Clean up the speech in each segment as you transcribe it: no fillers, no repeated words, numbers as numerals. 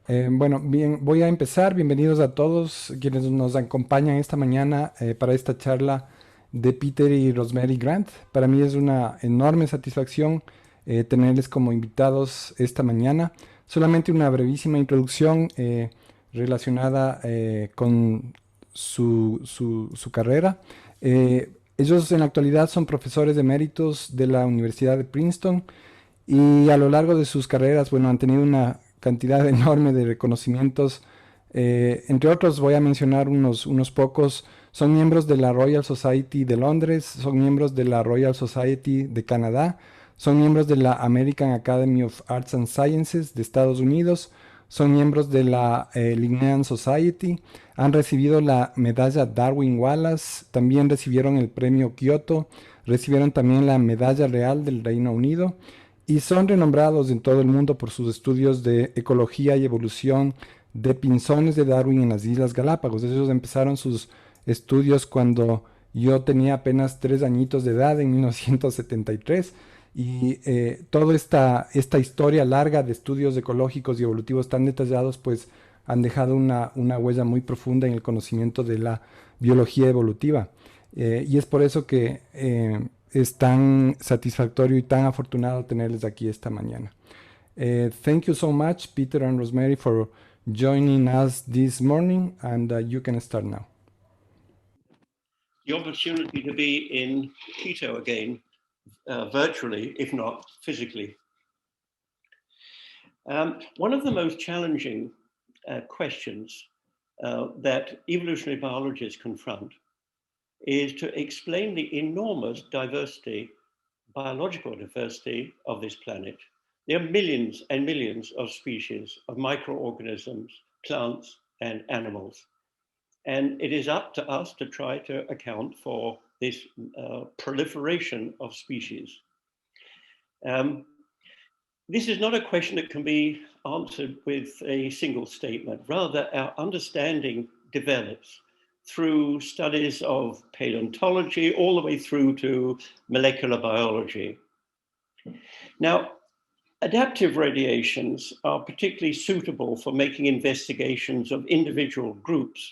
Bueno, bien, voy a empezar. Bienvenidos a todos quienes nos acompañan esta mañana para esta charla de Peter y Rosemary Grant. Para mí es una enorme satisfacción tenerles como invitados esta mañana. Solamente una brevísima introducción relacionada con su carrera. Ellos en la actualidad son profesores eméritos de la Universidad de Princeton y a lo largo de sus carreras, bueno, han tenido una cantidad enorme de reconocimientos. Entre otros, voy a mencionar unos pocos. Son miembros de la Royal Society de Londres, son miembros de la Royal Society de Canadá, son miembros de la American Academy of Arts and Sciences de Estados Unidos, son miembros de la Linnean Society, han recibido la medalla Darwin Wallace, también recibieron el premio Kyoto, recibieron también la medalla real del Reino Unido y son renombrados en todo el mundo por sus estudios de ecología y evolución de pinzones de Darwin en las Islas Galápagos. Ellos empezaron sus estudios cuando yo tenía apenas 3 añitos de edad, en 1973, y toda esta historia larga de estudios ecológicos y evolutivos tan detallados, pues han dejado una huella muy profunda en el conocimiento de la biología evolutiva. Y es por eso que es tan satisfactorio y tan afortunado tenerles aquí esta mañana. Thank you so much, Peter and Rosemary, for joining us this morning, and you can start now. The opportunity to be in Quito again, virtually, if not physically. One of the most challenging questions that evolutionary biologists confront is to explain the enormous diversity, biological diversity of this planet. There are millions and millions of species of microorganisms, plants, and animals. And it is up to us to try to account for this proliferation of species. This is not a question that can be answered with a single statement. Rather, our understanding develops through studies of paleontology all the way through to molecular biology. Now, adaptive radiations are particularly suitable for making investigations of individual groups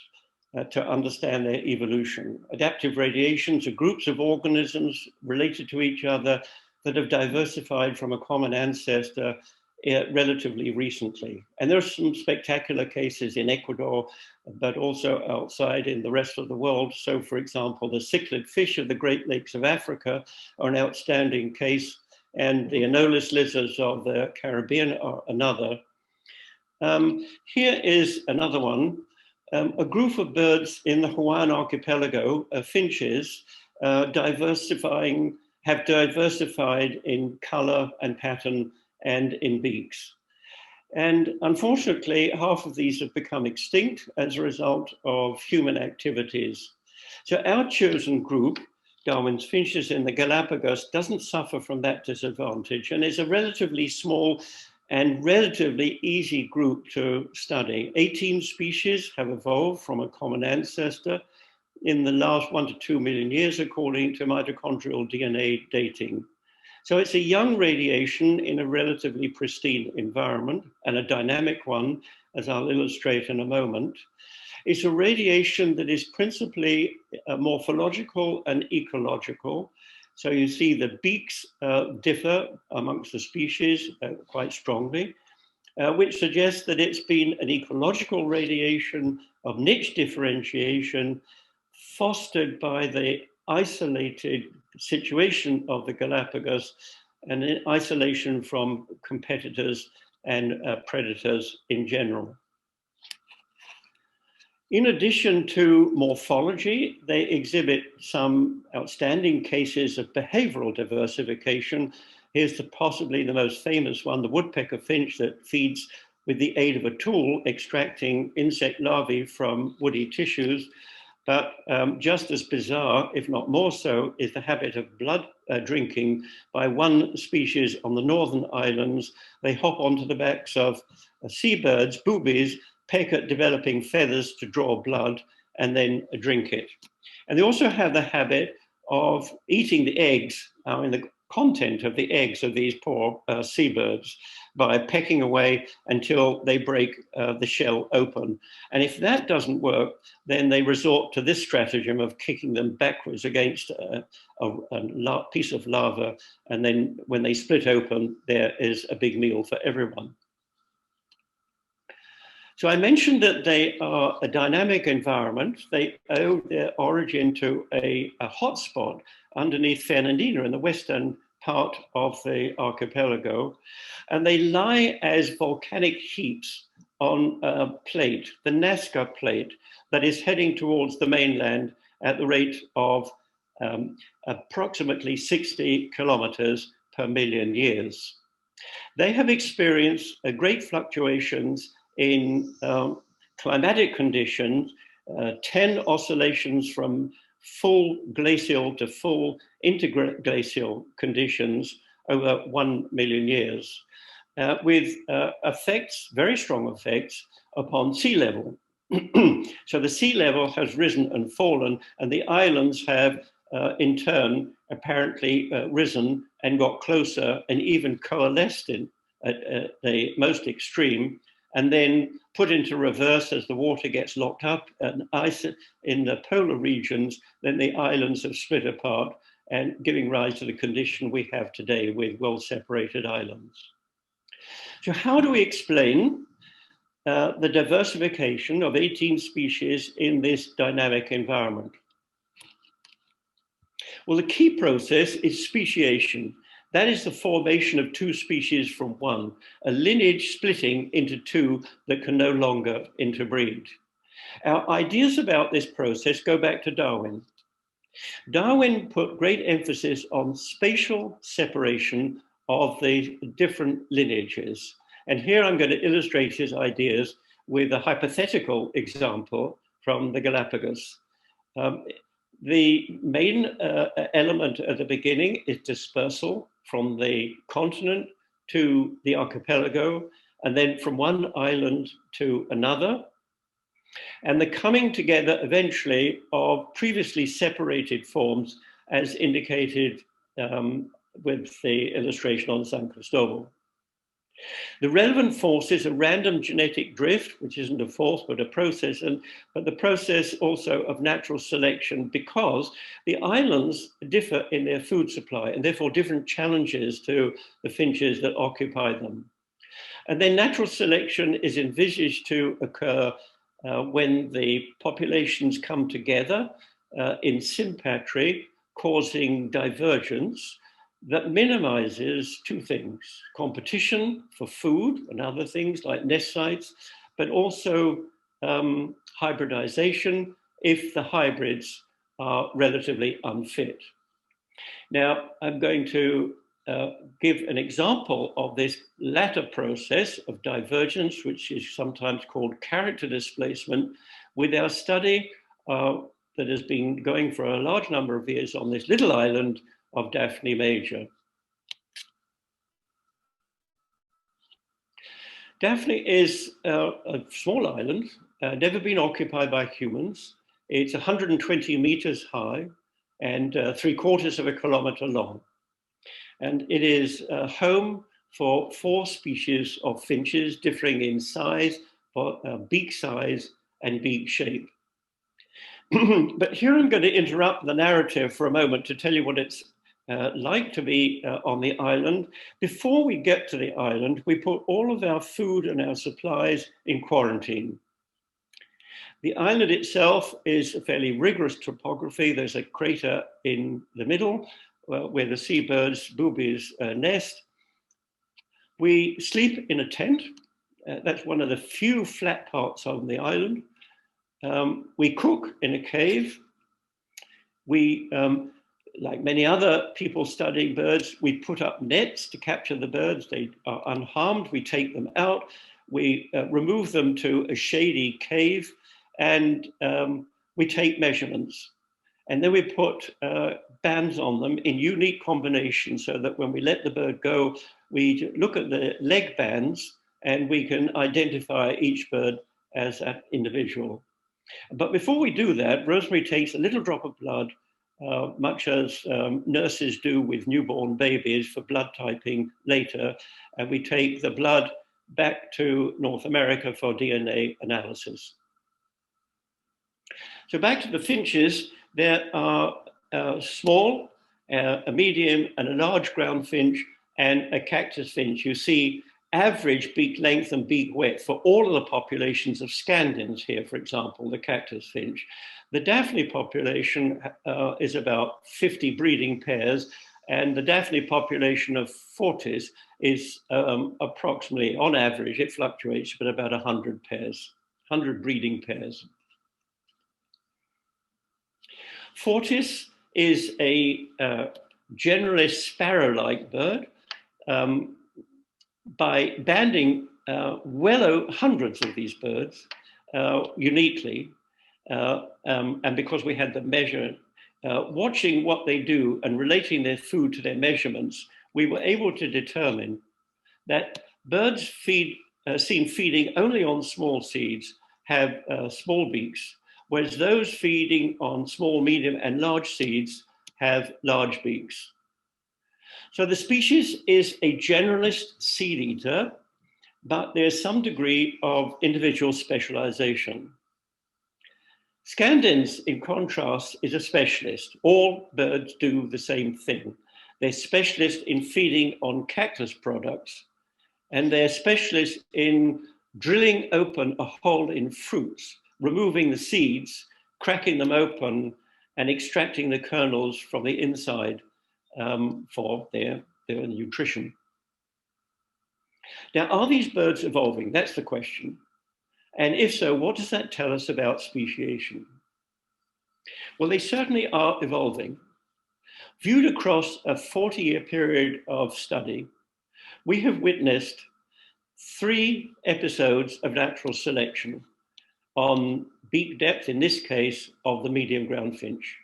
to understand their evolution. Adaptive radiations are groups of organisms related to each other that have diversified from a common ancestor relatively recently. And there are some spectacular cases in Ecuador, but also outside in the rest of the world. So, for example, the cichlid fish of the Great Lakes of Africa are an outstanding case, and the anolis lizards of the Caribbean are another. Here is another one. A group of birds in the Hawaiian archipelago, finches, have diversified in color and pattern and in beaks. And unfortunately, half of these have become extinct as a result of human activities. So our chosen group, Darwin's finches in the Galapagos, doesn't suffer from that disadvantage and is a relatively small and relatively easy group to study. 18 species have evolved from a common ancestor in the last 1 to 2 million years, according to mitochondrial DNA dating. So it's a young radiation in a relatively pristine environment, and a dynamic one, as I'll illustrate in a moment. It's a radiation that is principally morphological and ecological. So you see the beaks differ amongst the species quite strongly, which suggests that it's been an ecological radiation of niche differentiation fostered by the isolated situation of the Galapagos and in isolation from competitors and predators in general. In addition to morphology, they exhibit some outstanding cases of behavioral diversification. Here's possibly the most famous one, the woodpecker finch that feeds with the aid of a tool, extracting insect larvae from woody tissues. But just as bizarre, if not more so, is the habit of blood drinking by one species on the northern islands. They hop onto the backs of seabirds, boobies, peck at developing feathers to draw blood, and then drink it. And they also have the habit of eating the eggs. In the content of the eggs of these poor seabirds by pecking away until they break the shell open. And if that doesn't work, then they resort to this stratagem of kicking them backwards against a piece of lava. And then when they split open, there is a big meal for everyone. So I mentioned that they are a dynamic environment. They owe their origin to a hotspot underneath Fernandina in the western part of the archipelago. And they lie as volcanic heaps on a plate, the Nazca plate, that is heading towards the mainland at the rate of approximately 60 kilometers per million years. They have experienced great fluctuations in climatic conditions, 10 oscillations from full glacial to full interglacial conditions over 1 million years, with effects, very strong effects, upon sea level. So the sea level has risen and fallen, and the islands have in turn apparently risen and got closer and even coalesced in at the most extreme, and then put into reverse as the water gets locked up and ice in the polar regions. Then the islands have split apart and giving rise to the condition we have today with well-separated islands. So how do we explain the diversification of 18 species in this dynamic environment? Well, the key process is speciation. That is the formation of two species from one, a lineage splitting into two that can no longer interbreed. Our ideas about this process go back to Darwin. Darwin put great emphasis on spatial separation of the different lineages. And here I'm going to illustrate his ideas with a hypothetical example from the Galápagos. The main element at the beginning is dispersal from the continent to the archipelago, and then from one island to another, and the coming together eventually of previously separated forms, as indicated with the illustration on San Cristobal. The relevant force is a random genetic drift, which isn't a force, but a process, but the process also of natural selection, because the islands differ in their food supply and therefore different challenges to the finches that occupy them. And then natural selection is envisaged to occur when the populations come together in sympatry, causing divergence, that minimizes two things: competition for food and other things like nest sites, but also hybridization if the hybrids are relatively unfit. Now, I'm going to give an example of this latter process of divergence, which is sometimes called character displacement, with our study that has been going for a large number of years on this little island of Daphne Major. Daphne is a small island, never been occupied by humans. It's 120 meters high and 3/4 of a kilometer long. And it is home for 4 species of finches, differing in size, beak size, and beak shape. But here I'm going to interrupt the narrative for a moment to tell you what it's like to be on the island. Before we get to the island, we put all of our food and our supplies in quarantine. The island itself is a fairly rigorous topography. There's a crater in the middle where the seabirds, boobies, nest. We sleep in a tent. That's one of the few flat parts on the island. We cook in a cave. We, like many other people studying birds, we put up nets to capture the birds. They are unharmed. We take them out. We remove them to a shady cave, and we take measurements. And then we put bands on them in unique combinations so that when we let the bird go, we look at the leg bands and we can identify each bird as an individual. But before we do that, Rosemary takes a little drop of blood much as nurses do with newborn babies for blood typing later, and we take the blood back to North America for DNA analysis. So back to the finches, there are small, a medium, and a large ground finch, and a cactus finch. You see average beak length and beak width for all of the populations of scandens here, for example, the cactus finch. The Daphne population is about 50 breeding pairs, and the Daphne population of Fortis is approximately, on average, it fluctuates, but about 100 pairs, 100 breeding pairs. Fortis is a generalist sparrow-like bird. By banding hundreds of these birds uniquely, and because we had them measured, watching what they do and relating their food to their measurements, we were able to determine that birds seen feeding only on small seeds have small beaks, whereas those feeding on small, medium, and large seeds have large beaks. So the species is a generalist seed eater, but there's some degree of individual specialization. Scandens, in contrast, is a specialist. All birds do the same thing. They're specialists in feeding on cactus products, and they're specialists in drilling open a hole in fruits, removing the seeds, cracking them open, and extracting the kernels from the inside for their nutrition. Now, are these birds evolving? That's the question. And if so, what does that tell us about speciation? Well, they certainly are evolving. Viewed across a 40-year period of study, we have witnessed 3 episodes of natural selection on beak depth, in this case, of the medium ground finch.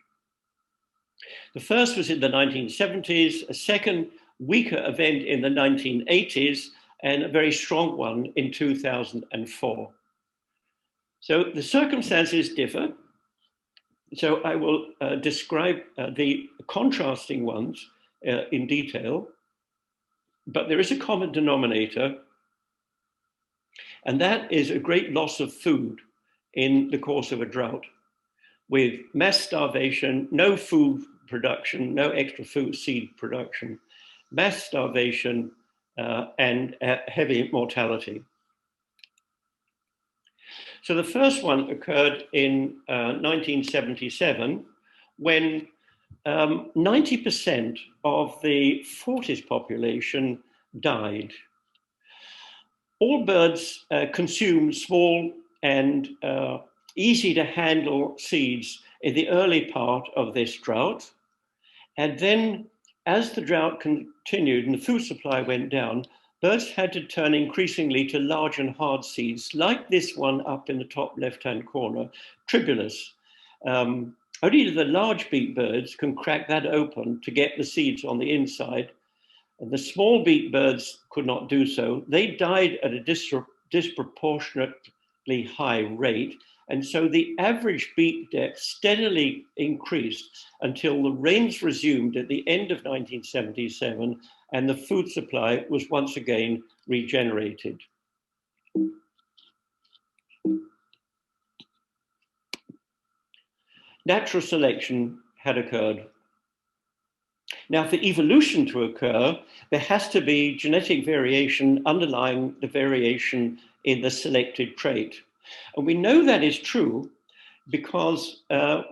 The first was in the 1970s, a second weaker event in the 1980s, and a very strong one in 2004. So the circumstances differ. So I will describe the contrasting ones in detail, but there is a common denominator, and that is a great loss of food in the course of a drought, with mass starvation, no food production, no extra food seed production, mass starvation, and heavy mortality. So the first one occurred in 1977, when 90% of the Fortis population died. All birds consume small and easy to handle seeds in the early part of this drought. And then as the drought continued and the food supply went down, birds had to turn increasingly to large and hard seeds, like this one up in the top left-hand corner, tribulus. Only the large beak birds can crack that open to get the seeds on the inside. And the small beak birds could not do so. They died at a disproportionately high rate. And so the average beak depth steadily increased until the rains resumed at the end of 1977, and the food supply was once again regenerated. Natural selection had occurred. Now, for evolution to occur, there has to be genetic variation underlying the variation in the selected trait. And we know that is true because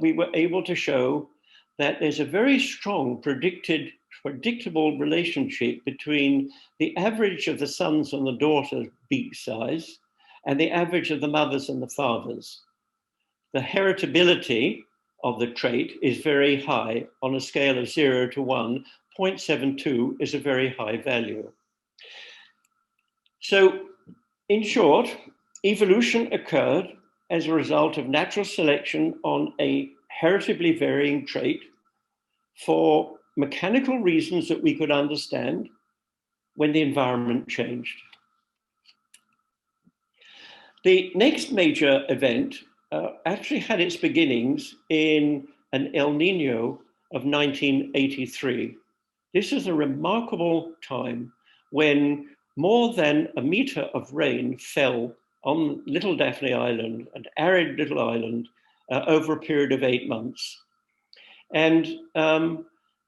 we were able to show that there's a very strong predictable relationship between the average of the sons and the daughters' beak size and the average of the mothers and the fathers. The heritability of the trait is very high on a scale of 0 to 1. 0.72 is a very high value. So, in short, evolution occurred as a result of natural selection on a heritably varying trait for mechanical reasons that we could understand when the environment changed. The next major event actually had its beginnings in an El Nino of 1983. This is a remarkable time when more than a meter of rain fell on Little Daphne Island, an arid little island, over a period of 8 months. And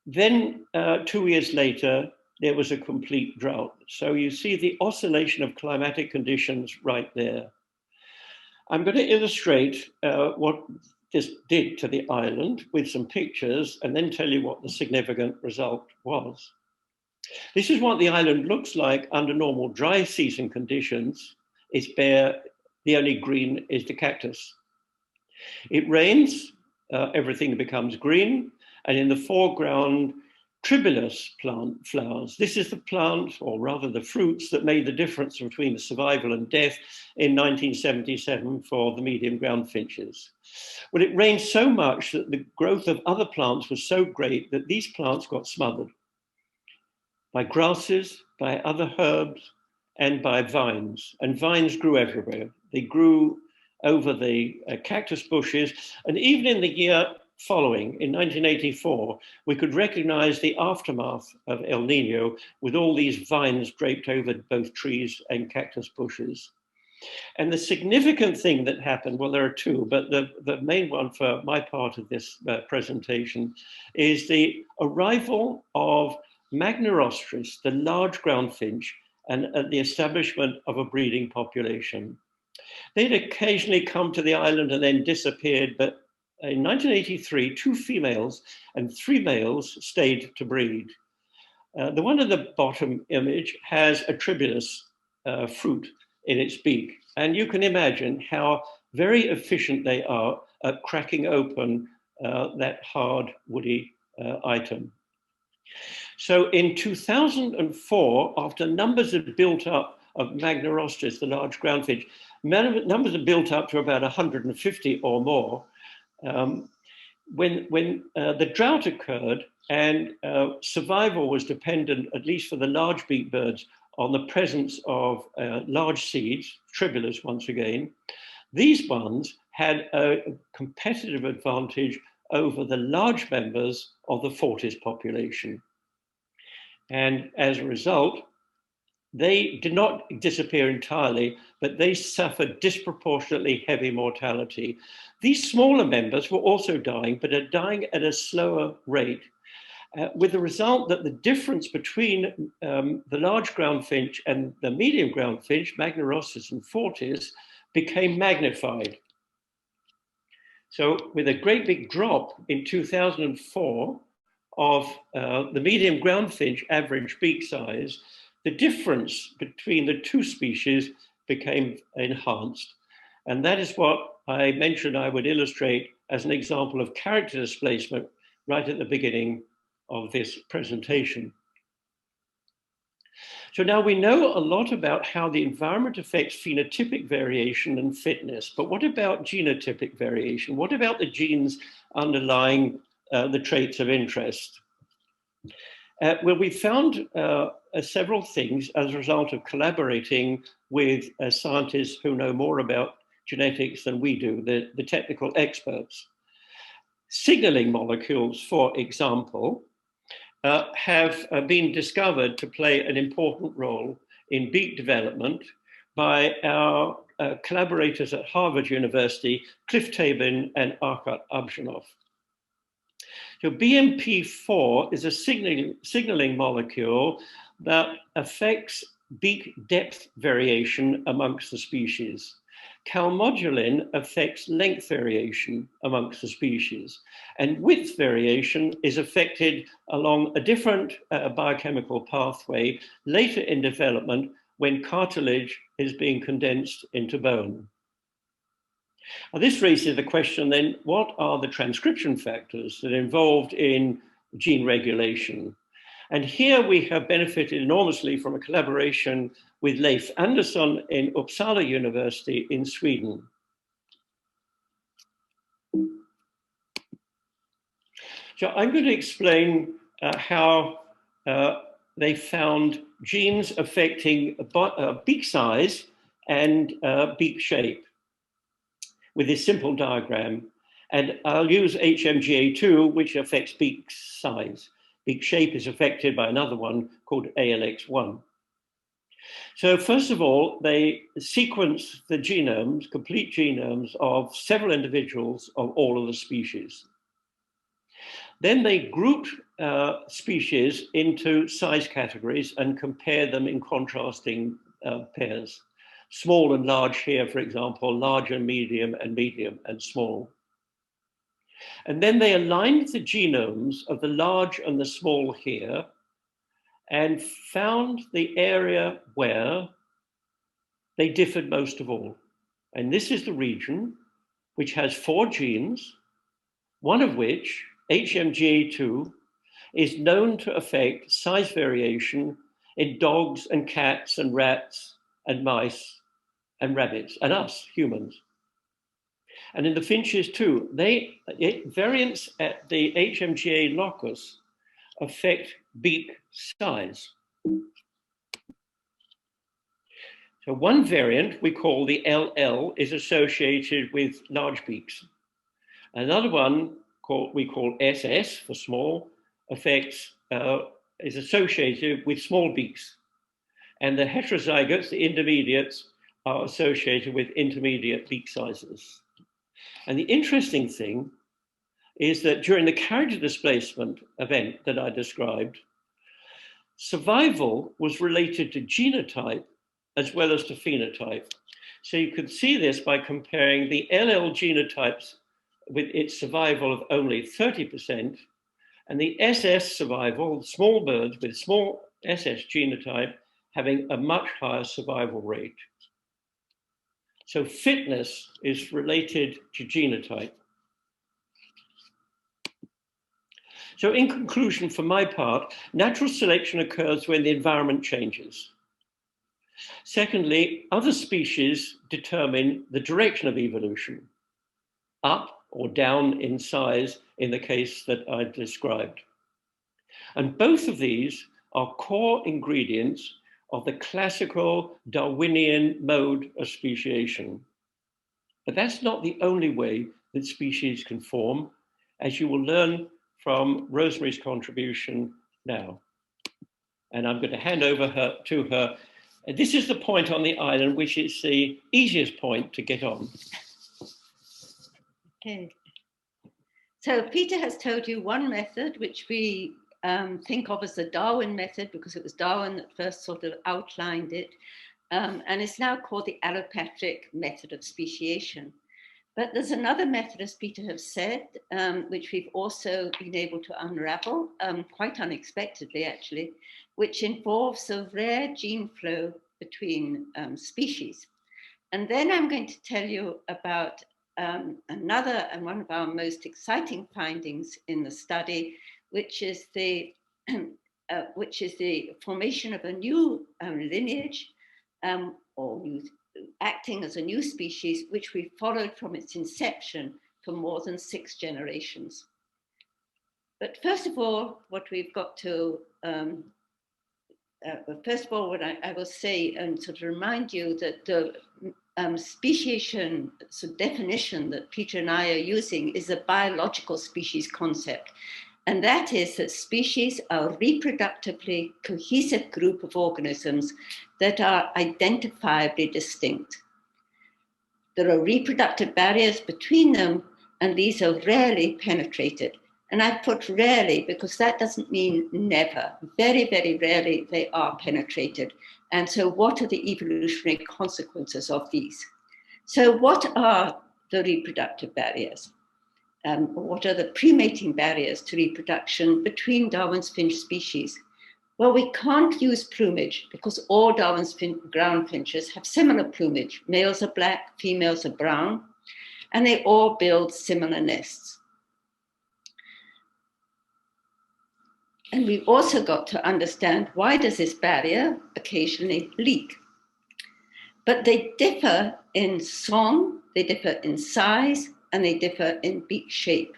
then 2 years later, there was a complete drought. So you see the oscillation of climatic conditions right there. I'm going to illustrate what this did to the island with some pictures and then tell you what the significant result was. This is what the island looks like under normal dry season conditions. It's bare, the only green is the cactus. It rains, everything becomes green, and in the foreground, tribulus plant flowers. This is the plant, or rather the fruits, that made the difference between survival and death in 1977 for the medium ground finches. Well, it rained so much that the growth of other plants was so great that these plants got smothered by grasses, by other herbs, and by vines. And vines grew everywhere. They grew over the cactus bushes. And even in the year following, in 1984, we could recognize the aftermath of El Nino with all these vines draped over both trees and cactus bushes. And the significant thing that happened, well, there are two, but the main one for my part of this presentation is the arrival of Magnorostris, the large ground finch, and the establishment of a breeding population. They'd occasionally come to the island and then disappeared, but in 1983, 2 females and 3 males stayed to breed. The one at the bottom image has a tribulus fruit in its beak, and you can imagine how very efficient they are at cracking open that hard, woody item. So in 2004, after numbers had built up of Magnorostris, the large ground finch, numbers had built up to about 150 or more. When the drought occurred and survival was dependent, at least for the large beaked birds, on the presence of large seeds, tribulus once again, these ones had a competitive advantage over the large members of the Fortis population. And as a result, they did not disappear entirely, but they suffered disproportionately heavy mortality. These smaller members were also dying, but are dying at a slower rate, with the result that the difference between the large ground finch and the medium ground finch, Magnorostris and Fortis, became magnified. So with a great big drop in 2004 of the medium ground finch average beak size, the difference between the 2 species became enhanced. And that is what I mentioned I would illustrate as an example of character displacement right at the beginning of this presentation. So now we know a lot about how the environment affects phenotypic variation and fitness, but what about genotypic variation? What about the genes underlying the traits of interest? Well, we found several things as a result of collaborating with scientists who know more about genetics than we do, the technical experts. Signaling molecules, for example, have been discovered to play an important role in beak development by our collaborators at Harvard University, Cliff Tabin and Arkat Abzhanov. So BMP4 is a signaling molecule that affects beak depth variation amongst the species. Calmodulin affects length variation amongst the species, and width variation is affected along a different biochemical pathway later in development when cartilage is being condensed into bone. Now, this raises the question then, what are the transcription factors that are involved in gene regulation? And here we have benefited enormously from a collaboration with Leif Andersson in Uppsala University in Sweden. So I'm going to explain how they found genes affecting beak size and beak shape with this simple diagram. And I'll use HMGA2, which affects beak size. Beak shape is affected by another one called ALX1. So first of all, they sequence the genomes, complete genomes of several individuals of all of the species. Then they group species into size categories and compare them in contrasting pairs. Small and large here, for example, large and medium and small. And then they aligned the genomes of the large and the small here and found the area where they differed most of all. And this is the region which has 4 genes, one of which, HMGA2, is known to affect size variation in dogs and cats and rats and mice and rabbits and us, humans. And in the finches too, variants at the HMGA locus affect beak size. So one variant we call the LL is associated with large beaks. Another one we call SS for small is associated with small beaks. And the heterozygotes, the intermediates, are associated with intermediate beak sizes. And the interesting thing is that during the character displacement event that I described, survival was related to genotype as well as to phenotype. So you could see this by comparing the LL genotypes with its survival of only 30%, and the SS survival, small birds with small SS genotype, having a much higher survival rate. So fitness is related to genotype. So in conclusion, for my part, natural selection occurs when the environment changes. Secondly, other species determine the direction of evolution, up or down in size in the case that I described. And both of these are core ingredients of the classical Darwinian mode of speciation. But that's not the only way that species can form, as you will learn from Rosemary's contribution now. And I'm going to hand over to her. And this is the point on the island which is the easiest point to get on. Okay. So Peter has told you one method which we think of as the Darwin method, because it was Darwin that first sort of outlined it, and it's now called the allopatric method of speciation. But there's another method, as Peter has said, which we've also been able to unravel, quite unexpectedly actually, which involves a rare gene flow between species. And then I'm going to tell you about another and one of our most exciting findings in the study, which is the formation of a new lineage or acting as a new species, which we followed from its inception for more than 6 generations. But first of all, what we've got to, what I will say and sort of remind you that the speciation definition that Peter and I are using is a biological species concept. And that is that species are a reproductively cohesive group of organisms that are identifiably distinct. There are reproductive barriers between them, and these are rarely penetrated. And I put rarely because that doesn't mean never. Very, very rarely they are penetrated. And so what are the evolutionary consequences of these? So what are the reproductive barriers? What are the pre-mating barriers to reproduction between Darwin's finch species? Well, we can't use plumage because all Darwin's ground finches have similar plumage. Males are black, females are brown, and they all build similar nests. And we've also got to understand, why does this barrier occasionally leak? But they differ in song, they differ in size, and they differ in beak shape.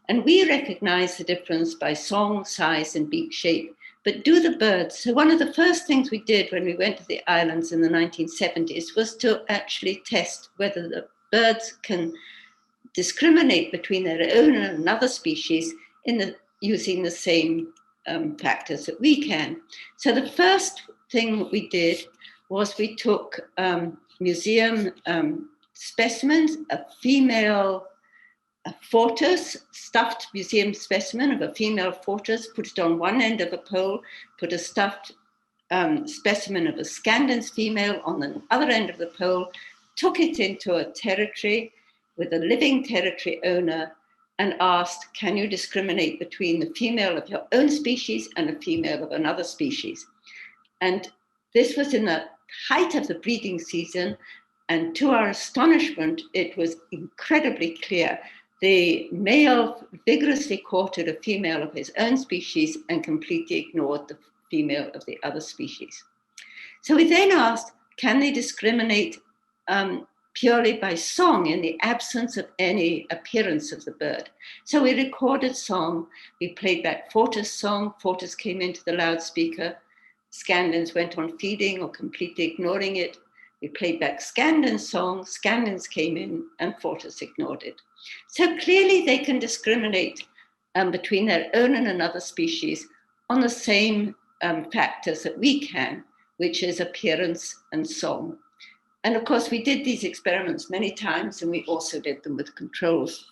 And we recognize the difference by song, size, and beak shape. But do the birds? So one of the first things we did when we went to the islands in the 1970s was to actually test whether the birds can discriminate between their own and another species using the same factors that we can. So the first thing we did was we took museum specimens, a female fortis, stuffed museum specimen of a female fortis, put it on one end of a pole, put a stuffed specimen of a Scandens female on the other end of the pole, took it into a territory with a living territory owner and asked, can you discriminate between the female of your own species and a female of another species? And this was in the height of the breeding season. And to our astonishment, it was incredibly clear. The male vigorously courted a female of his own species and completely ignored the female of the other species. So we then asked, can they discriminate purely by song in the absence of any appearance of the bird? So we recorded song, we played back fortis song, fortis came into the loudspeaker, Scandens went on feeding or completely ignoring it. We played back Scandens song, Scandens came in and fortis ignored it. So clearly they can discriminate between their own and another species on the same factors that we can, which is appearance and song. And of course, we did these experiments many times, and we also did them with controls.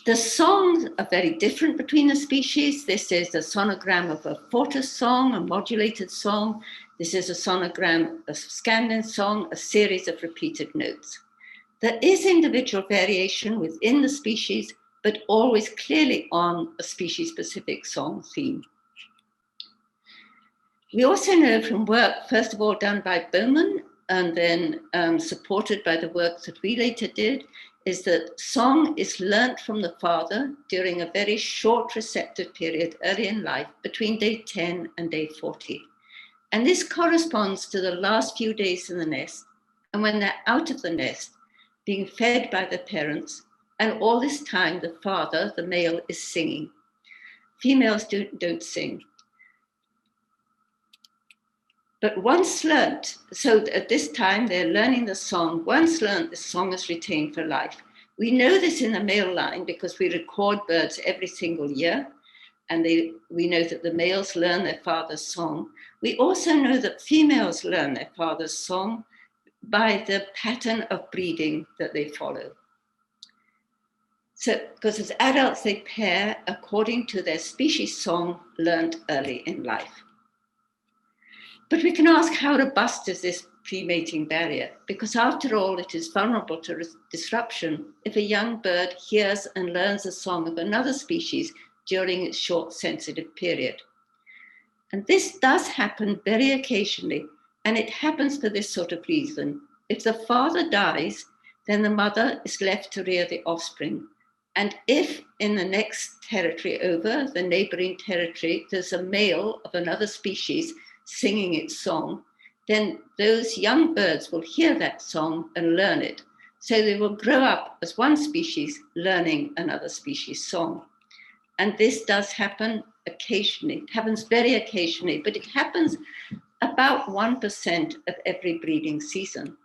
The songs are very different between the species. This is a sonogram of a fortis song, a modulated song. This is a sonogram of Scandens song, a series of repeated notes. There is individual variation within the species, but always clearly on a species-specific song theme. We also know from work, first of all, done by Bowman, and then supported by the work that we later did, is that song is learnt from the father during a very short receptive period early in life, between day 10 and day 40. And this corresponds to the last few days in the nest, and when they're out of the nest, being fed by the parents, and all this time the father, the male, is singing. Females don't sing. But once learnt, so at this time they're learning the song, once learnt, the song is retained for life. We know this in the male line because we record birds every single year, and we know that the males learn their father's song. We also know that females learn their father's song by the pattern of breeding that they follow. So, because as adults they pair according to their species song learned early in life. But we can ask, how robust is this pre-mating barrier? Because after all, it is vulnerable to disruption if a young bird hears and learns a song of another species during its short sensitive period. And this does happen very occasionally, and it happens for this sort of reason. If the father dies, then the mother is left to rear the offspring. And if in the next territory over, the neighboring territory, there's a male of another species singing its song, then those young birds will hear that song and learn it. So they will grow up as one species learning another species' song. And this does happen occasionally. It happens very occasionally, but it happens about 1% of every breeding season.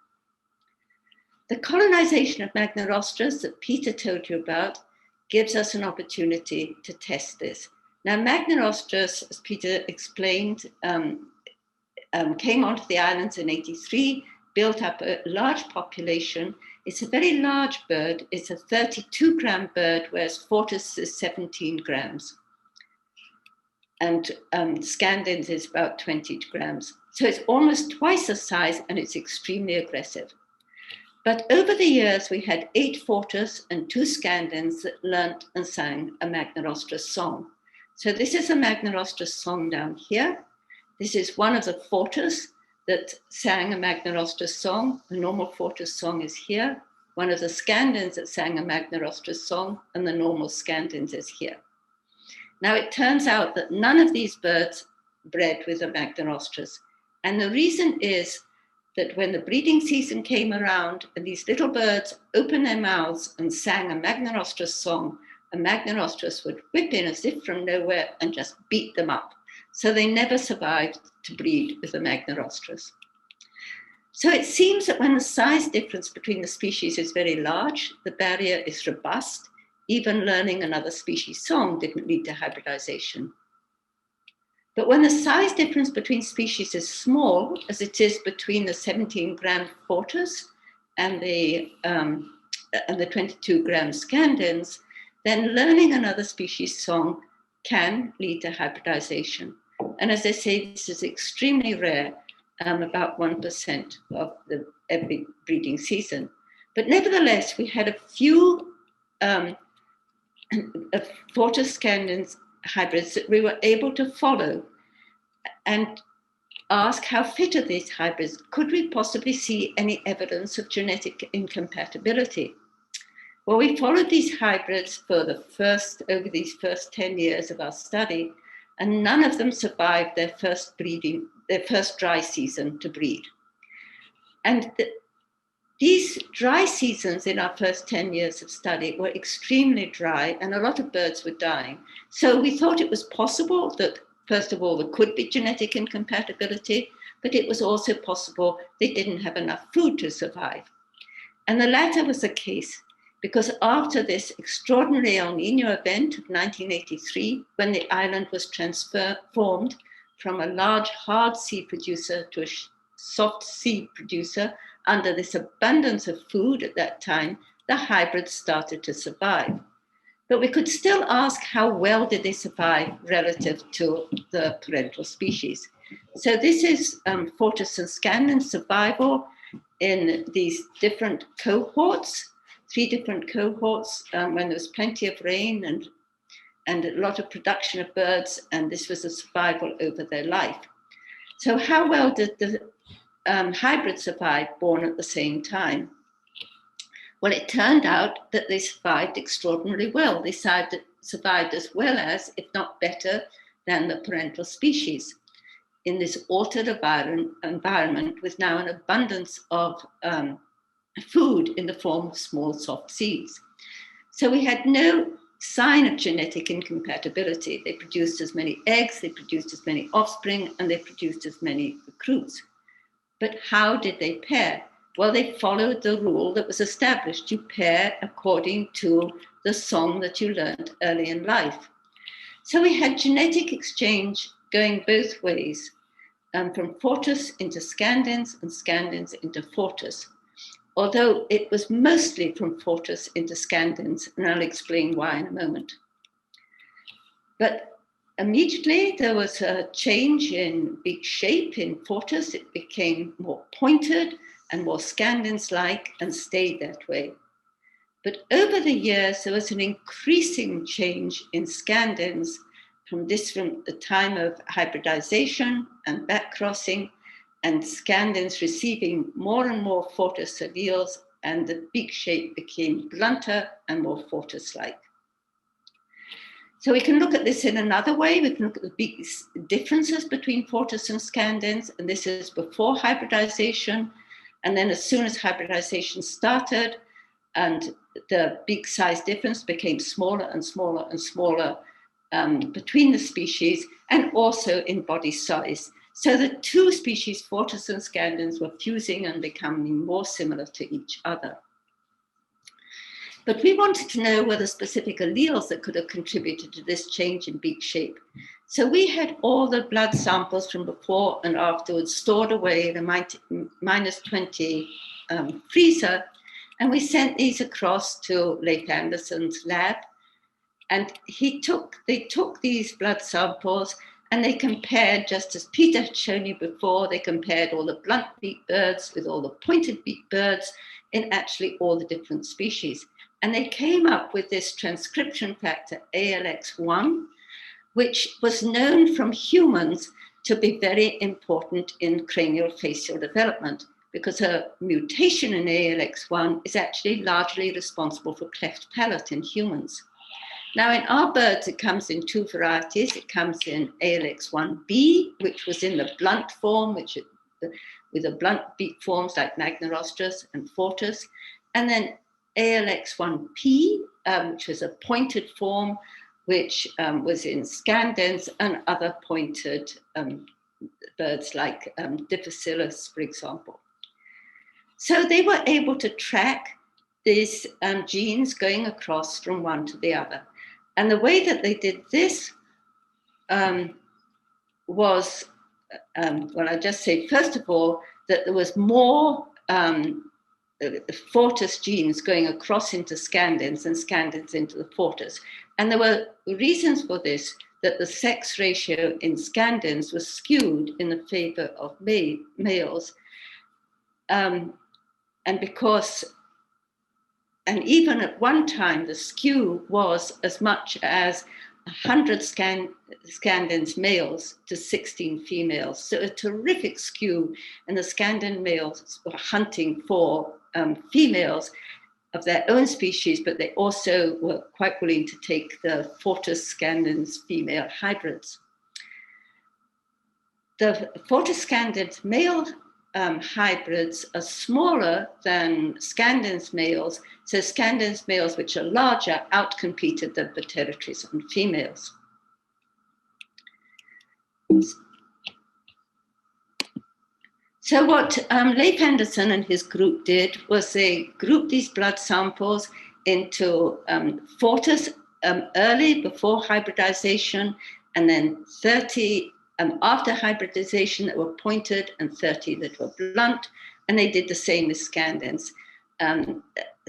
The colonization of Magnorostras that Peter told you about gives us an opportunity to test this. Now, Magnorostras, as Peter explained, came onto the islands in 83, built up a large population. It's a very large bird. It's a 32-gram bird, whereas fortis is 17 grams. And Scandens is about 20 grams. So it's almost twice the size, and it's extremely aggressive. But over the years, we had 8 fortis and 2 Scandens that learnt and sang a Magnorostras song. So this is a Magnorostras song down here. This is one of the fortis that sang a Magnorostras song. The normal fortis song is here. One of the Scandens that sang a Magnorostras song, and the normal Scandens is here. Now, it turns out that none of these birds bred with a Magnorostras. And the reason is that when the breeding season came around and these little birds opened their mouths and sang a Magnorostras song, a Magnorostras would whip in as if from nowhere and just beat them up. So they never survived to breed with the Magnorostras. So it seems that when the size difference between the species is very large, the barrier is robust. Even learning another species' song didn't lead to hybridization. But when the size difference between species is small, as it is between the 17-gram Fortis and the 22-gram Scandens, then learning another species' song can lead to hybridization. And as I say, this is extremely rare, about 1% of every breeding season. But nevertheless, we had a few Fortis Scandens hybrids that we were able to follow and ask how fit are these hybrids? Could we possibly see any evidence of genetic incompatibility? Well, we followed these hybrids for over these first 10 years of our study, and none of them survived their first dry season to breed. And these dry seasons in our first 10 years of study were extremely dry, and a lot of birds were dying. So we thought it was possible that, first of all, there could be genetic incompatibility, but it was also possible they didn't have enough food to survive. And the latter was the case, because after this extraordinary El Nino event of 1983, when the island was transformed from a large hard sea producer to a soft sea producer, under this abundance of food at that time, the hybrids started to survive. But we could still ask how well did they survive relative to the parental species. So this is Fortis and Scandens survival in these different cohorts, 3 different cohorts when there was plenty of rain and a lot of production of birds, and this was a survival over their life. So how well did the hybrids survive born at the same time? Well, it turned out that they survived extraordinarily well. They survived as well as, if not better, than the parental species in this altered environment with now an abundance of food in the form of small soft seeds. So we had no sign of genetic incompatibility. They produced as many eggs, they produced as many offspring, and they produced as many recruits. But how did they pair? Well, they followed the rule that was established. You pair according to the song that you learned early in life. So we had genetic exchange going both ways, from Fortis into Scandens and Scandens into Fortis. Although it was mostly from Fortis into Scandens, and I'll explain why in a moment. But immediately there was a change in beak shape in Fortis. It became more pointed and more Scandens-like and stayed that way. But over the years, there was an increasing change in Scandens from the time of hybridization and backcrossing, and Scandens receiving more and more Fortis alleles, and the beak shape became blunter and more Fortis-like. So we can look at this in another way. We can look at the beak differences between Fortis and Scandens, and this is before hybridization. And then as soon as hybridization started, and the beak size difference became smaller and smaller and smaller between the species, and also in body size. So the 2 species, Fortis and Scandens, were fusing and becoming more similar to each other. But we wanted to know whether specific alleles that could have contributed to this change in beak shape. So we had all the blood samples from before and afterwards stored away in a -20 freezer, and we sent these across to Leif Anderson's lab. And they took these blood samples and they compared, just as Peter had shown you before, they compared all the blunt beak birds with all the pointed beak birds in actually all the different species. And they came up with this transcription factor, ALX1, which was known from humans to be very important in cranial facial development, because a mutation in ALX1 is actually largely responsible for cleft palate in humans. Now, in our birds, it comes in 2 varieties. It comes in ALX1B, which was in the blunt form, with the blunt beak forms like Magnorostris and Fortis, and then ALX1P, which was a pointed form, which was in Scandens and other pointed birds like Difficillus, for example. So they were able to track these genes going across from one to the other. And the way that they did this was, well, I just say, first of all, that there was more fortis genes going across into scandens and scandens into the fortis. And there were reasons for this, that the sex ratio in scandens was skewed in the favor of males. And even at one time, the skew was as much as 100 scandens males to 16 females. So a terrific skew, and the scandin males were hunting for females of their own species, but they also were quite willing to take the fortis scandens female hybrids. The fortis scandens male hybrids are smaller than scandens males, so scandens males, which are larger, outcompeted the pterotres and females. So what Leif Anderson and his group did was they grouped these blood samples into fortis early, before hybridization, and then 30 after hybridization that were pointed, and 30 that were blunt. And they did the same with scandens.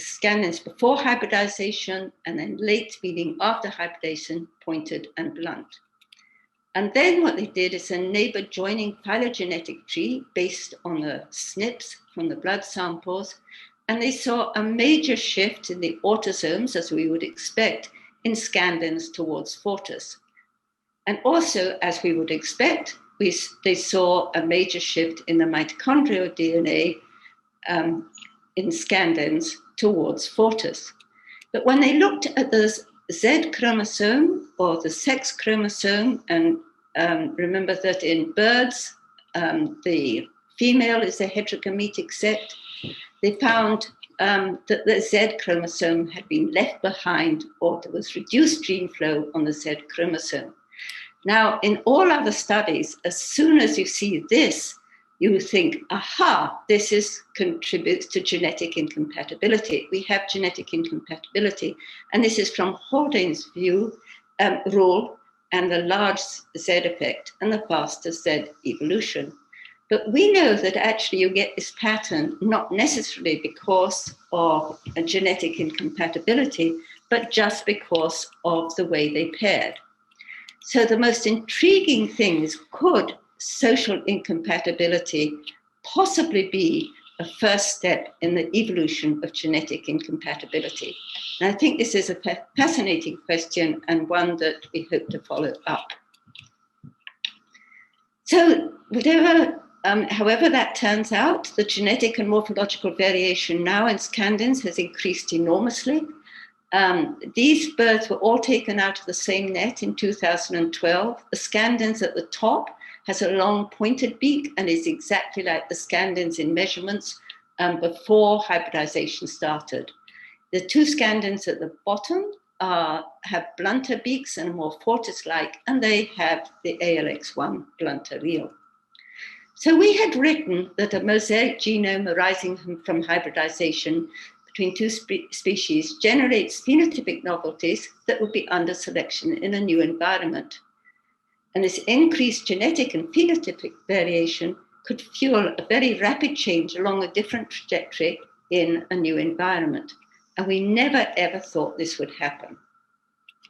Scandens before hybridization, and then late, meaning after hybridization, pointed and blunt. And then what they did is a neighbor joining phylogenetic tree based on the SNPs from the blood samples. And they saw a major shift in the autosomes, as we would expect, in scandens towards fortis. And also, as we would expect, they saw a major shift in the mitochondrial DNA in scandens towards fortis. But when they looked at the Z chromosome or the sex chromosome, and remember that in birds, the female is a heterogametic set, they found that the Z chromosome had been left behind, or there was reduced gene flow on the Z chromosome. Now, in all other studies, as soon as you see this, you think, aha, this contributes to genetic incompatibility. We have genetic incompatibility. And this is from Haldane's rule and the large Z effect and the faster Z evolution. But we know that actually you get this pattern not necessarily because of a genetic incompatibility, but just because of the way they paired. So the most intriguing thing is, could social incompatibility possibly be a first step in the evolution of genetic incompatibility? And I think this is a fascinating question, and one that we hope to follow up. So however that turns out, the genetic and morphological variation now in scandens has increased enormously. These birds were all taken out of the same net in 2012. The scandens at the top has a long pointed beak and is exactly like the scandens in measurements before hybridization started. The two scandens at the bottom have blunter beaks and are more fortis-like, and they have the ALX1 blunt allele. So we had written that a mosaic genome arising from hybridization between two species generates phenotypic novelties that would be under selection in a new environment. And this increased genetic and phenotypic variation could fuel a very rapid change along a different trajectory in a new environment. And we never, ever thought this would happen.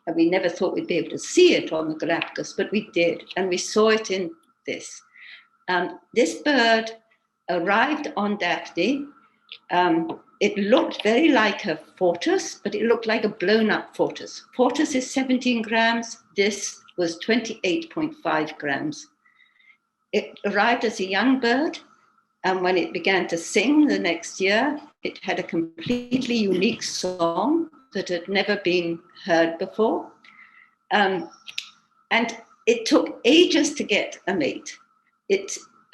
And we never thought we'd be able to see it on the Galápagos, but we did. And we saw it in this. This bird arrived on Daphne. It looked very like a fortis, but it looked like a blown up fortis. Fortis is 17 grams. This was 28.5 grams. It arrived as a young bird, and when it began to sing the next year, it had a completely unique song that had never been heard before. And it took ages to get a mate.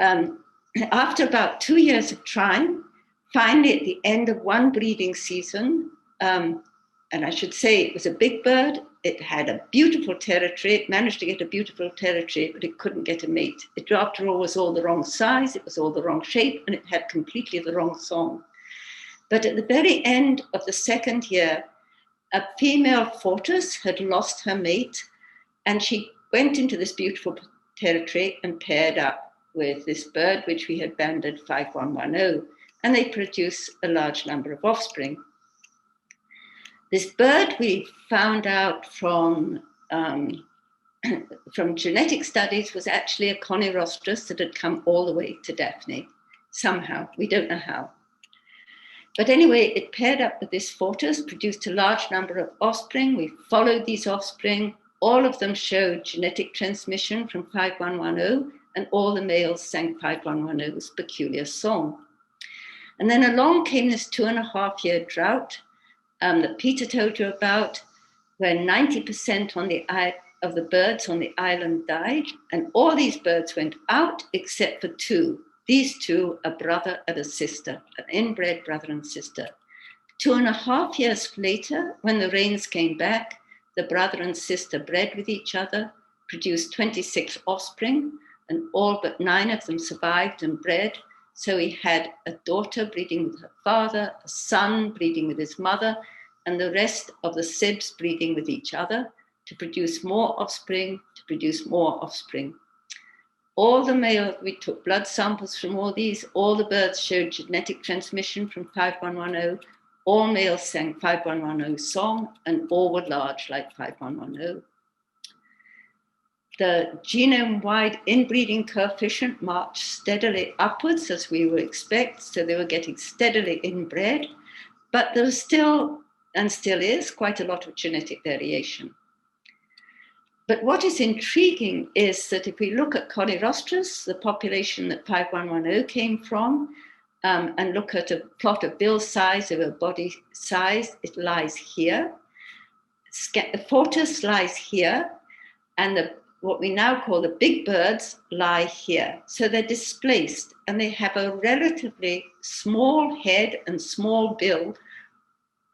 After about 2 years of trying, finally at the end of one breeding season, and I should say it was a big bird, It had a beautiful territory. It managed to get a beautiful territory, but it couldn't get a mate. It, after all, was all the wrong size. It was all the wrong shape, and it had completely the wrong song. But at the very end of the second year, a female tortoise had lost her mate, and she went into this beautiful territory and paired up with this bird, which we had banded 5110, and they produced a large number of offspring. This bird we found out from genetic studies was actually a conirostris that had come all the way to Daphne, somehow. We don't know how. But anyway, it paired up with this tortoise, produced a large number of offspring. We followed these offspring. All of them showed genetic transmission from 5110, and all the males sang 5110's peculiar song. And then along came this 2.5-year drought that Peter told you about, where 90% of the birds on the island died, and all these birds went out except for 2. These 2, a brother and a sister, an inbred brother and sister. 2.5 years later, when the rains came back, the brother and sister bred with each other, produced 26 offspring, and all but 9 of them survived and bred. So he had a daughter breeding with her father, a son breeding with his mother, and the rest of the sibs breeding with each other to produce more offspring, to produce more offspring. All the male, we took blood samples from all these, all the birds showed genetic transmission from 5110, all males sang 5110 song, and all were large like 5110. The genome-wide inbreeding coefficient marched steadily upwards as we would expect, so they were getting steadily inbred, but there was still, and still is, quite a lot of genetic variation. But what is intriguing is that if we look at conirostris, the population that 5110 came from, and look at a plot of bill size over body size, it lies here. The tortoise lies here, and what we now call the big birds lie here. So they're displaced, and they have a relatively small head and small bill.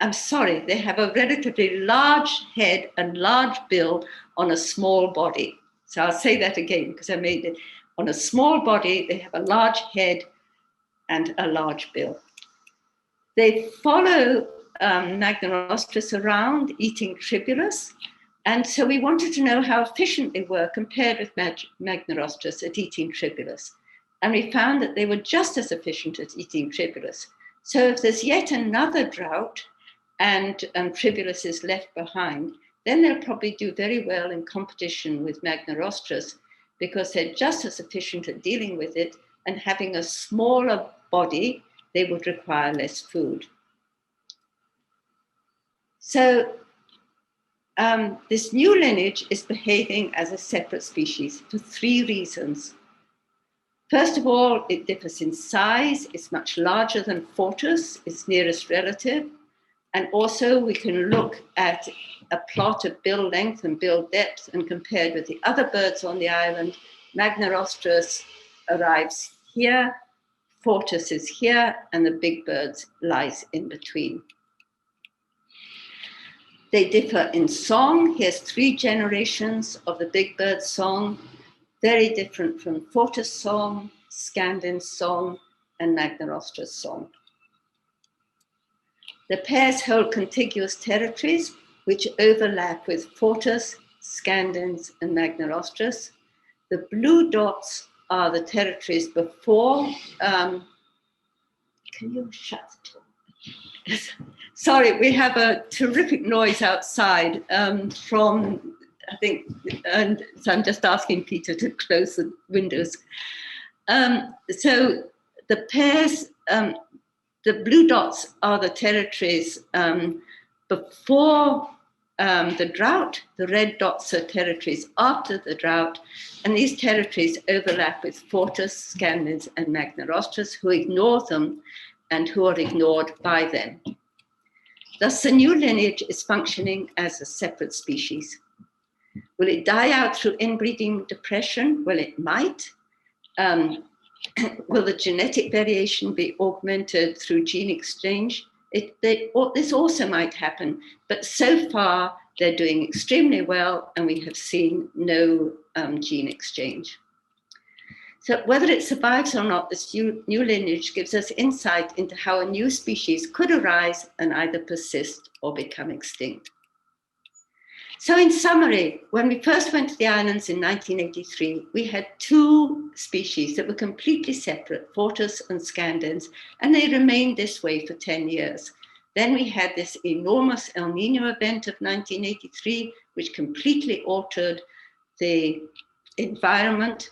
They have a relatively large head and large bill on a small body. So I'll say that again because I made it. On a small body, they have a large head and a large bill. They follow Magnorostris around eating tribulus. And so we wanted to know how efficient they were compared with Magnorostris at eating tribulus. And we found that they were just as efficient at eating tribulus. So if there's yet another drought and tribulus is left behind, then they'll probably do very well in competition with Magnorostris because they're just as efficient at dealing with it, and having a smaller body, they would require less food. So this new lineage is behaving as a separate species for 3 reasons. First of all, it differs in size. It's much larger than Fortus, its nearest relative. And also we can look at a plot of bill length and bill depth, and compared with the other birds on the island, Magnorostris arrives here, Fortus is here, and the big birds lies in between. They differ in song. Here's 3 generations of the big bird song, very different from Fortus song, Scandin song, and Magnorostris song. The pairs hold contiguous territories which overlap with Fortus, Scandins, and Magnorostris. The blue dots are the territories before. Can you shut the door? Sorry, we have a terrific noise outside from, I think, and so I'm just asking Peter to close the windows. So the pairs, the blue dots are the territories before the drought. The red dots are territories after the drought. And these territories overlap with Fortus, Scandins, and Magnorostris, who ignore them and who are ignored by them. Thus, the new lineage is functioning as a separate species. Will it die out through inbreeding depression? Well, it might. Will the genetic variation be augmented through gene exchange? This also might happen, but so far They're doing extremely well, and we have seen no gene exchange. So whether it survives or not, this new lineage gives us insight into how a new species could arise and either persist or become extinct. So in summary, when we first went to the islands in 1983, we had two species that were completely separate, Fortis and Scandens, and they remained this way for 10 years. Then we had this enormous El Nino event of 1983, which completely altered the environment.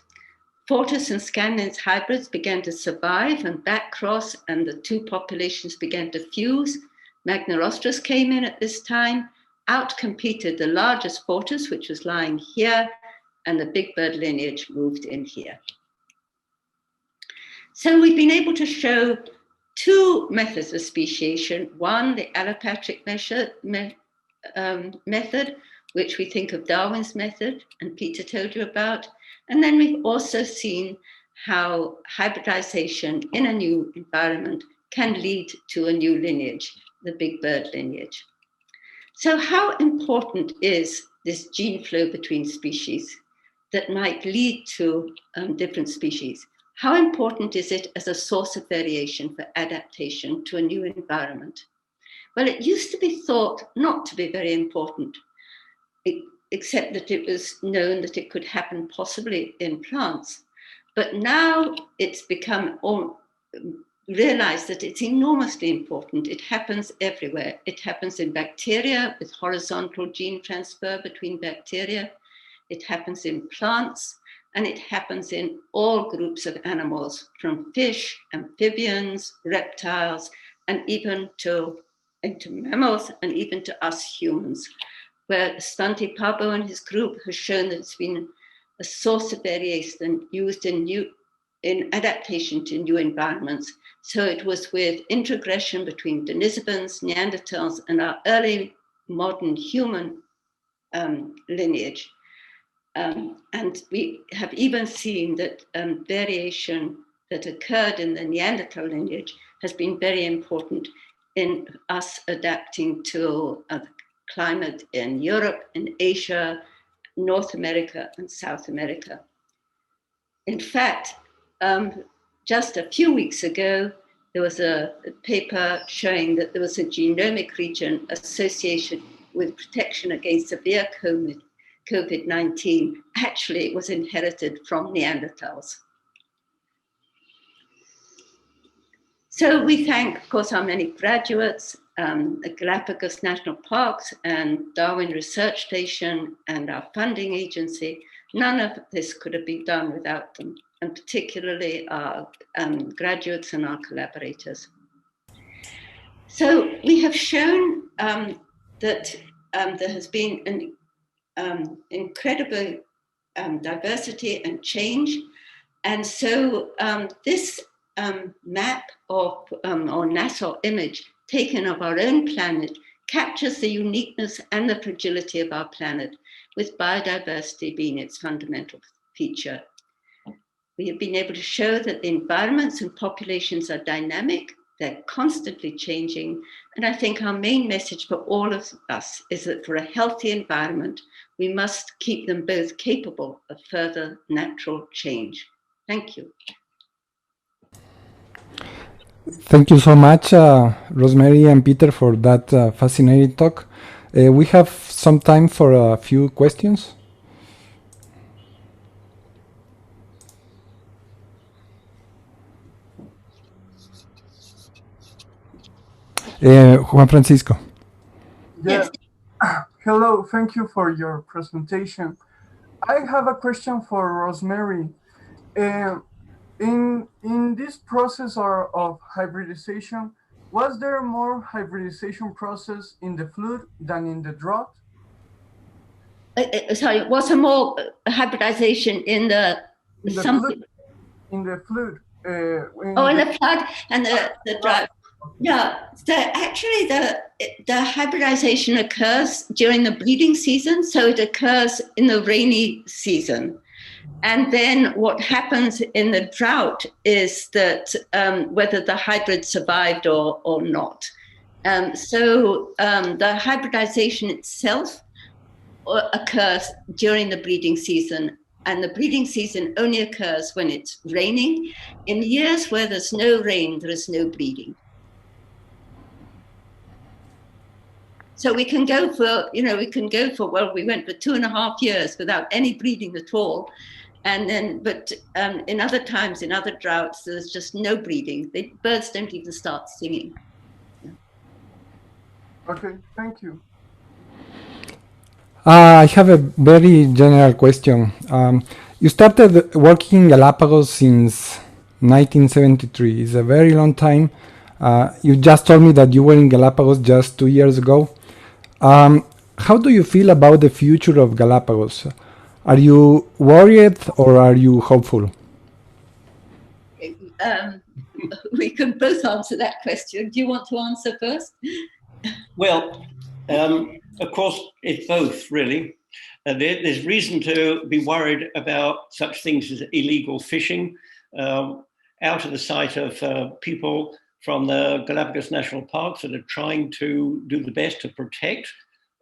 Fortis and Scandens hybrids began to survive and backcross, and the two populations began to fuse. Magnorostris came in at this time, outcompeted the largest Fortis, which was lying here, and the big bird lineage moved in here. So we've been able to show two methods of speciation. One, the allopatric method, which we think of Darwin's method, and Peter told you about. And then we've also seen how hybridization in a new environment can lead to a new lineage, the big bird lineage. So how important is this gene flow between species that might lead to different species? How important is it as a source of variation for adaptation to a new environment? Well, it used to be thought not to be very important, except that it was known that it could happen possibly in plants. But now it's become realized that it's enormously important. It happens everywhere. It happens in bacteria with horizontal gene transfer between bacteria. It happens in plants, and it happens in all groups of animals, from fish, amphibians, reptiles, and even into mammals, and even to us humans, where Svante Pääbo and his group has shown that it's been a source of variation used in adaptation to new environments. So it was with introgression between Denisovans, Neanderthals, and our early modern human lineage. And we have even seen that variation that occurred in the Neanderthal lineage has been very important in us adapting to climate in Europe, in Asia, North America, and South America. In fact, just a few weeks ago, there was a paper showing that there was a genomic region associated with protection against severe COVID-19. Actually, it was inherited from Neanderthals. So we thank, of course, our many graduates, the Galápagos National Parks and Darwin Research Station and our funding agency. None of this could have been done without them, and particularly our graduates and our collaborators. So we have shown that there has been an incredible diversity and change. And so this map of, or NASA image taken of our own planet captures the uniqueness and the fragility of our planet, with biodiversity being its fundamental feature. We have been able to show that the environments and populations are dynamic, they're constantly changing, and I think our main message for all of us is that for a healthy environment, we must keep them both capable of further natural change. Thank you. Thank you so much, Rosemary and Peter, for that fascinating talk. We have some time for a few questions. Juan Francisco. Yes. Hello, thank you for your presentation. I have a question for Rosemary. In this process of hybridization, was there more hybridization process in the flood than in the drought? Sorry, was there more hybridization in the flood? In the flood. In the flood and the drought. Yeah, so actually the hybridization occurs during the breeding season, so it occurs in the rainy season. And then what happens in the drought is that whether the hybrid survived or not. So the hybridization itself occurs during the breeding season, and the breeding season only occurs when it's raining. In years where there's no rain, there is no breeding. So we can go for, well, we went for 2.5 years without any breeding at all. And then, but in other times, in other droughts, there's just no breeding. The birds don't even start singing. Yeah. Okay, thank you. I have a very general question. You started working in Galapagos since 1973. It's a very long time. You just told me that you were in Galapagos just 2 years ago. How do you feel about the future of Galapagos? Are you worried or are you hopeful? We can both answer that question. Do you want to answer first? Well, of course, it's both, really. There's reason to be worried about such things as illegal fishing out of the sight of people from the Galapagos National Parks that are trying to do the best to protect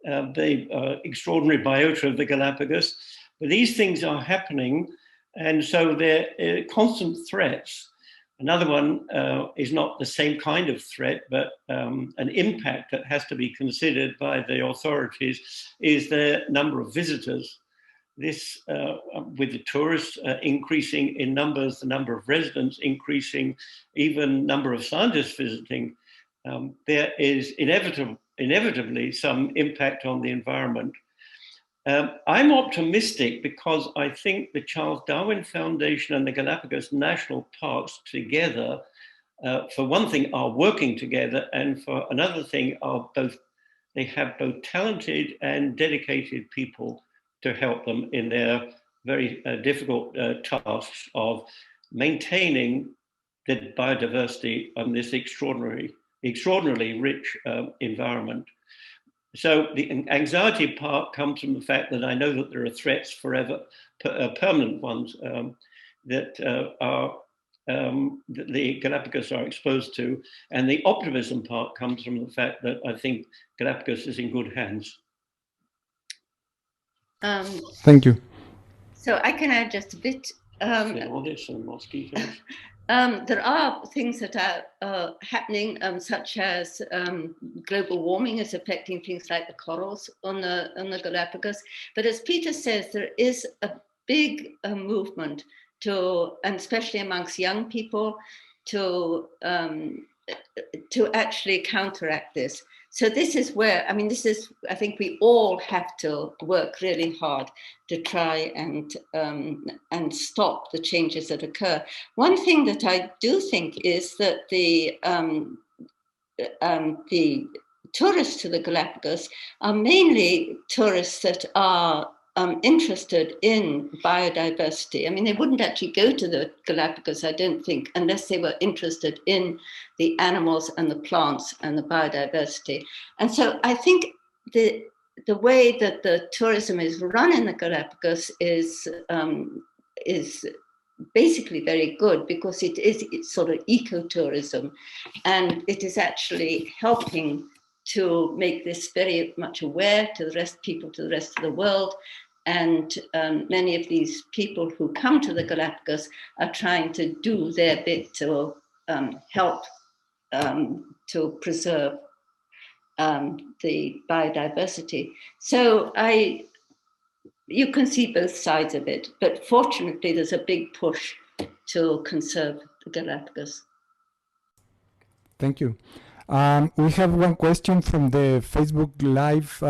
the extraordinary biota of the Galapagos. But these things are happening, and so they're constant threats. Another one is not the same kind of threat, but an impact that has to be considered by the authorities is the number of visitors. This, with the tourists increasing in numbers, the number of residents increasing, even number of scientists visiting, there is inevitably some impact on the environment. I'm optimistic because I think the Charles Darwin Foundation and the Galapagos National Parks together, for one thing, are working together, and for another thing, they have both talented and dedicated people to help them in their very difficult tasks of maintaining the biodiversity of this extraordinarily rich environment. So the anxiety part comes from the fact that I know that there are threats forever, permanent ones that the Galapagos are exposed to. And the optimism part comes from the fact that I think Galapagos is in good hands. Thank you. So I can add just a bit. Audits and mosquitoes. There are things that are happening, such as global warming is affecting things like the corals on the Galapagos. But as Peter says, there is a big movement and especially amongst young people, to actually counteract this. So this is where, I think we all have to work really hard to try and stop the changes that occur. One thing that I do think is that the tourists to the Galapagos are mainly tourists that are interested in biodiversity. I mean, they wouldn't actually go to the Galapagos, I don't think, unless they were interested in the animals and the plants and the biodiversity. And so I think the way that the tourism is run in the Galapagos is basically very good, because it's sort of ecotourism, and it is actually helping to make this very much aware to the rest of the world. And many of these people who come to the Galapagos are trying to do their bit to help to preserve the biodiversity. So you can see both sides of it, but fortunately there's a big push to conserve the Galapagos. Thank you. We have one question from the Facebook Live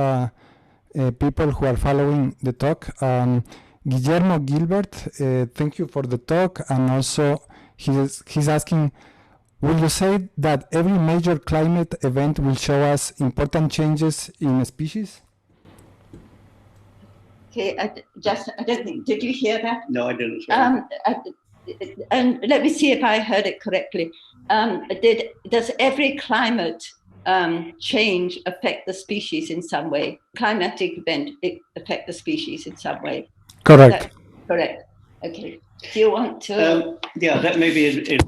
people who are following the talk. Guillermo Gilbert, thank you for the talk, and also he's asking, will you say that every major climate event will show us important changes in species? Okay, I don't think, did you hear that? No, I didn't. And let me see if I heard it correctly. Does every climate change affect the species in some way? Climatic event affect the species in some way? Correct. Correct. Okay. Do you want to? Yeah, that may be it,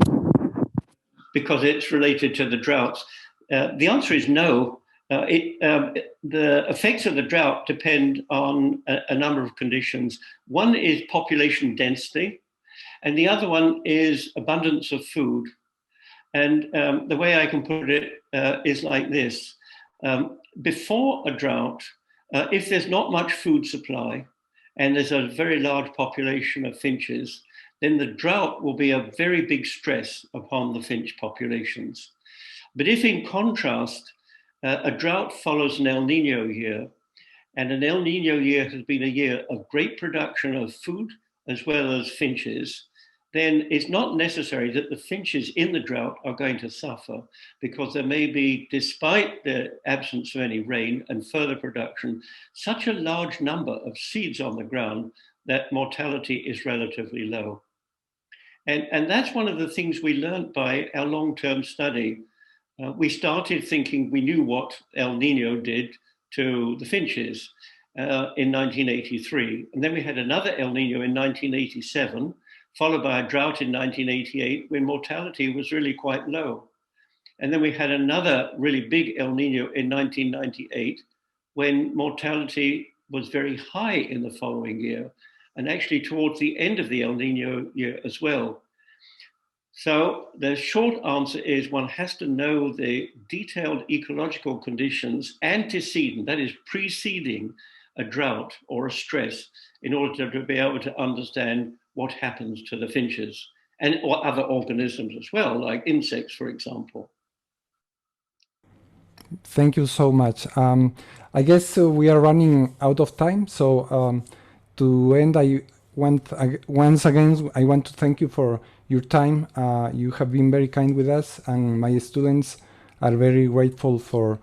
because it's related to the droughts. The answer is no. the effects of the drought depend on a number of conditions. One is population density, and the other one is abundance of food. And the way I can put it is like this. Before a drought, if there's not much food supply and there's a very large population of finches, then the drought will be a very big stress upon the finch populations. But if in contrast, a drought follows an El Nino year, and an El Nino year has been a year of great production of food as well as finches, then it's not necessary that the finches in the drought are going to suffer, because there may be, despite the absence of any rain and further production, such a large number of seeds on the ground that mortality is relatively low. And that's one of the things we learned by our long-term study. We started thinking we knew what El Nino did to the finches in 1983. And then we had another El Nino in 1987, followed by a drought in 1988 when mortality was really quite low. And then we had another really big El Nino in 1998 when mortality was very high in the following year, and actually towards the end of the El Nino year as well. So the short answer is one has to know the detailed ecological conditions antecedent, that is preceding a drought or a stress, in order to be able to understand what happens to the finches and or other organisms as well, like insects, for example. Thank you so much. I guess we are running out of time. So to end, once again, I want to thank you for your time. You have been very kind with us, and my students are very grateful for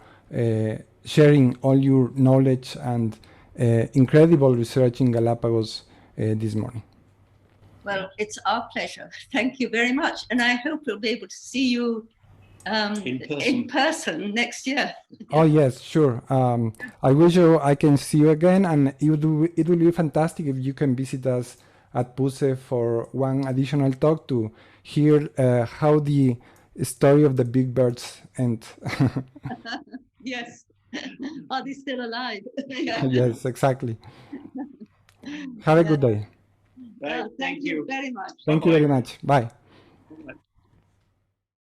sharing all your knowledge and incredible research in Galapagos this morning. Well, it's our pleasure. Thank you very much. And I hope we'll be able to see you in person next year. Oh, yes, sure. I wish I can see you again, and it will be fantastic if you can visit us at PUCE for one additional talk to hear how the story of the big birds ends. Yes. Are they still alive? Yeah. Yes, exactly. Have a good day. Right. Thank you very much. Thank you very much. Bye.